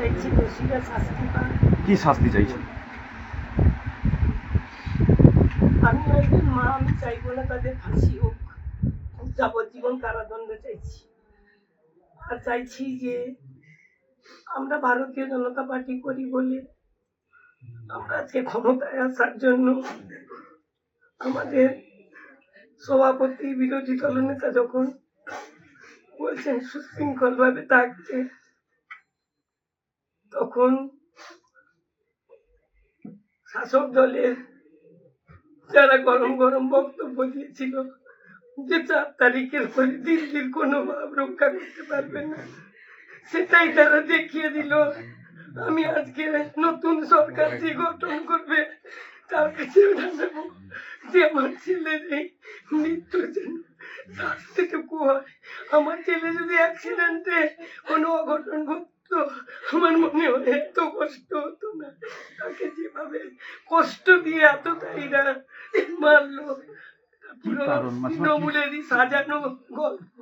চাইছি দোষীরা শাস্তি পাক। কি শাস্তি চাইছেন? আমি একজন মা, আমি চাইবো না তাদের ফাঁসি হোক, যাবজ্জীবন কারাদণ্ড চাইছি। আর চাইছি যে আমরা ভারতীয় জনতা পার্টি করি বলে আমরা আজকে ক্ষমতায় আসার জন্য আমাদের সভাপতি বিরোধী দলনেতা যখন বলছেন সুশৃঙ্খল ভাবে থাকতে, তখন শাসক দলের যারা গরম গরম বক্তব্য দিয়েছিল যে 4 তারিখের পরে দিল্লির কোনো ভাব রক্ষা করতে পারবে না, সেটাই তারা দেখিয়ে দিল। আমি আজকে নতুন সরকার যে গঠন করবে তার কাছে জানাবো যে আমার ছেলের এই মৃত্যু যেন শাস্তিটুকু হয়। আমার ছেলে যদি অ্যাক্সিডেন্টে কোনো অঘটন ঘটতো, আমার মনে হয় এত কষ্ট হতো না। তাকে যেভাবে কষ্ট দিয়ে এতটাইরা মারলো, পুরো তৃণমূলেরই সাজানো গল্প।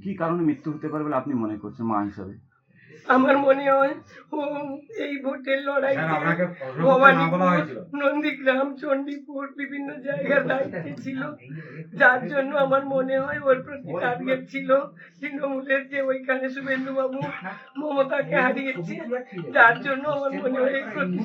কি কারণে মৃত্যু হতে পারে বলে আপনি মনে করছেন মা হিসাবে? আমার মনে হয় এই ভোটের লড়াইতে ভবানীপুর, নন্দীগ্রাম, চণ্ডীপুর বিভিন্ন জায়গার দায়িত্বে ছিল, যার জন্য আমার মনে হয় ওর প্রতি টার্গেট ছিল তৃণমূলের, যে ওইখানে শুভেন্দু বাবু মমতাকে হারিয়েছে, যার জন্য আমার মনে হয় এই প্রতি